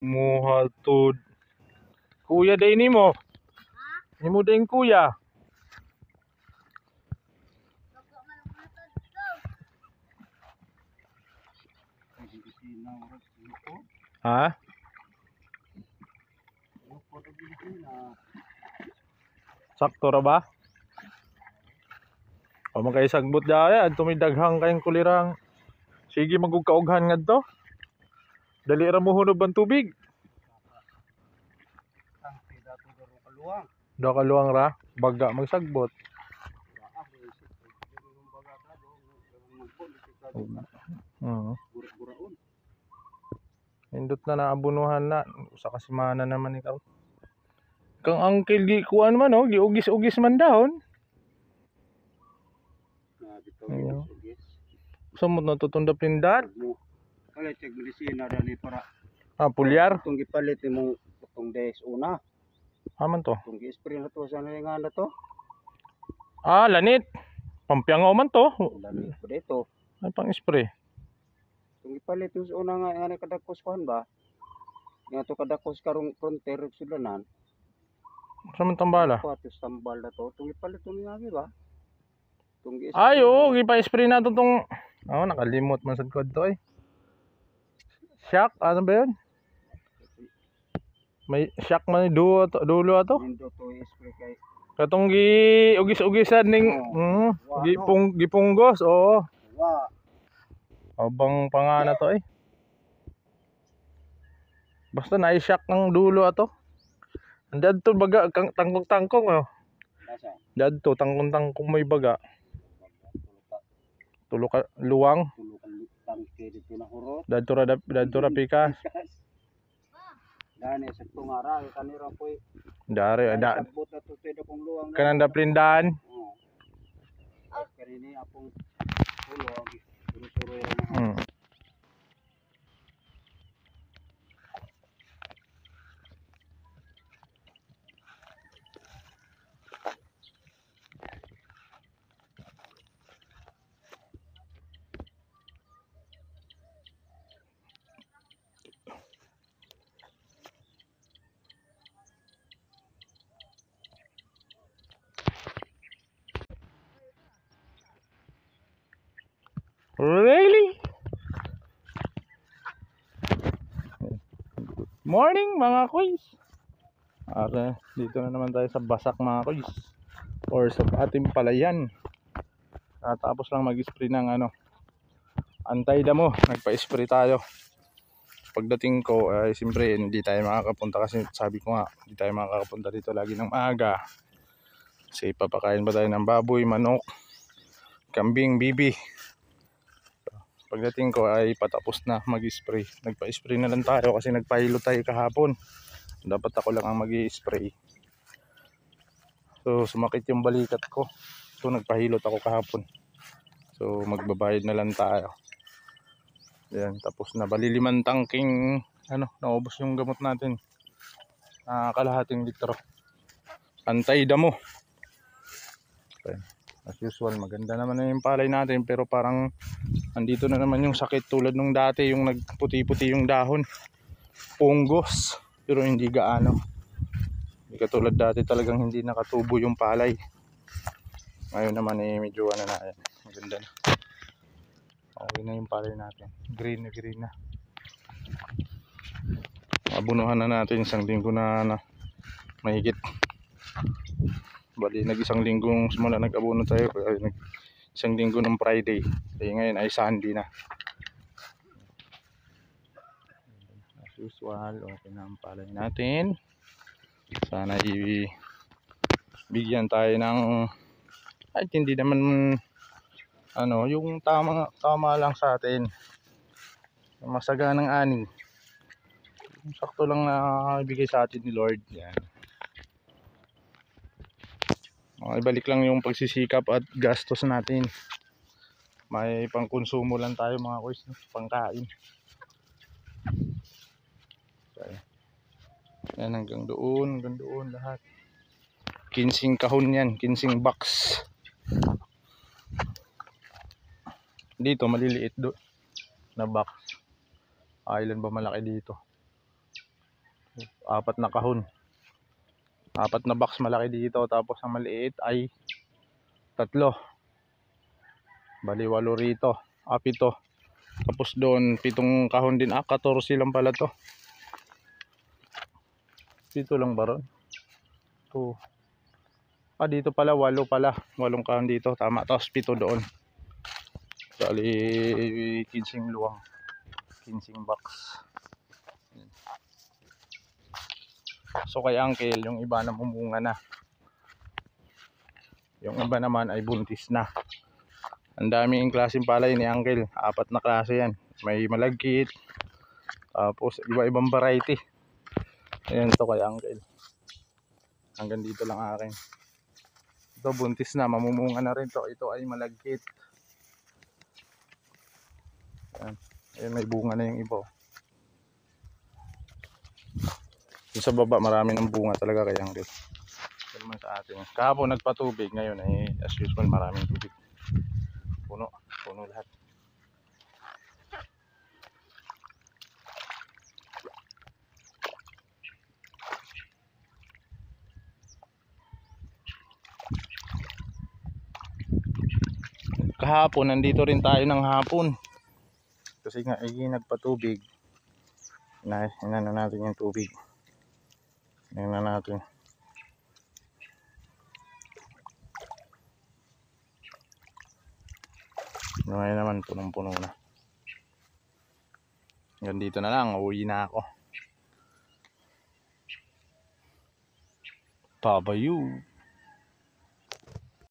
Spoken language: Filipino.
Muhatod. Kuya day ni mo. Ni mo din kuya. Ha? Sakto ra ba? O magkaisagbot daya, tumidaghang kayong kulirang. Sige magugkaughan ngadto. Dali ra mo hunob ang tubig. Do kaluwang ra, baga magsagbot. Indot na naabunuhan na sa kasimana naman ikaw. Kang angkel gi kuan man oh, giugis-ugis man dahon. Sumot na tutundap tindan. Kaya check medisina dali para pulyar. itong gipalit imong itong days una. Aman to. Itong gi-spray na to sa nga na to. Lanit. Pampiangaw man to. Lanit po dito. Ay pang spray. Itong gipalit yung una nga kadakos kuhan ba? Nga to kadakos karong frontier sulanan. Sa man tambala? Patos tambal na to. Itong gipalit yung nga ba? Ay oo, gipa-spray na to tong nakalimot man sad kod to eh. Shock, ano ba yun? May shock man dulo ato. Indo to i-spray kay Katong gi-ugis-ugisan ning gipunggos, oo. Abang pangana to eh. Basta na-shock ng dulo ato. Andad to baga tangkong-tangkong oh. Andad to tangkong-tangkong may baga. Tulo ka luwang. Dadto ra pikas. Dani sa tungara kanira poy. Dari ada. Kananda prindan. Kanini apong tulog turo-turo. Really? Morning mga kuys. Okay, dito na naman tayo sa basak mga kuys. Or sa ating palayan. Tapos lang mag-spray ng anti-damo. Nagpa-spray tayo. Pagdating ko ay siyempre hindi tayo makakapunta kasi sabi ko nga hindi tayo makakapunta dito lagi ng maaga. Kasi papakain ba tayo ng baboy, manok, kambing, bibi. Pagdating ko ay patapos na mag-spray. Nagpa-spray na lang tayo kasi nagpahilo tayo kahapon. Dapat ako lang ang mag-spray. So sumakit yung balikat ko. So nagpahilot ako kahapon. So magbabayad na lang tayo. Yan, tapos na bali 5 tangking naubos yung gamot natin. Kalahating litro. Anti-damo. Okay. As usual, maganda naman na yung palay natin pero parang andito na naman yung sakit tulad nung dati yung nagputi-puti yung dahon. Punggos, pero hindi gaano. Hindi katulad dati talagang hindi nakatubo yung palay. Ngayon naman medyo na yan. Maganda na. Okay na yung palay natin. Green na. Abunuhan na natin 1 linggo na mahigit. Bali nag-1 linggong simula nag-abuno tayo. 1 linggo ng Friday. Kaya ngayon ay Sunday na. As usual, okay na ang palay natin. Sana bigyan tayo ng hindi naman yung tama lang sa atin. Masaganang ani. Sakto lang na ibigay sa atin ni Lord. Yan. Ibalik lang yung pagsisikap at gastos natin. May pangkonsumo lang tayo mga kuys, pangkain. Okay. Yan hanggang doon lahat. 15 kahon yan, 15 box. Dito maliliit na box. Ilan ba malaki dito? 4 na kahon. 4 na box malaki dito, tapos ang maliit ay 3. Bali 8 rito. 7. Tapos doon 7 kahon din. 14 lang pala to. 7 lang ba ron? 2. Dito pala 8 pala. 8 kahon dito. Tama. Tapos 7 doon. Bali 15 luwang. 15 box. So kay Uncle, yung iba namumunga na. Yung iba naman ay buntis na. Ang daming klaseng palay ni Uncle. 4 na klase yan. May malagkit. Tapos iba-ibang variety. Ayan to kay Uncle. Hanggang dito lang akin. Ito buntis na. Mamumunga na rin to. Ito ay malagkit. Ayan. Ayan, may bunga na yung iba. Yung sa baba marami ng bunga talaga kay Uncle. Ito naman sa atin. Kahapon nagpatubig. Ngayon ay as usual maraming tubig. Puno lahat. Kahapon nandito rin tayo ng hapon. Kasi nga ay nagpatubig. Inano natin yung tubig. Tingnan natin. Ngayon naman punong-puno na. Hanggang dito na lang. Uwi na ako. Babayu.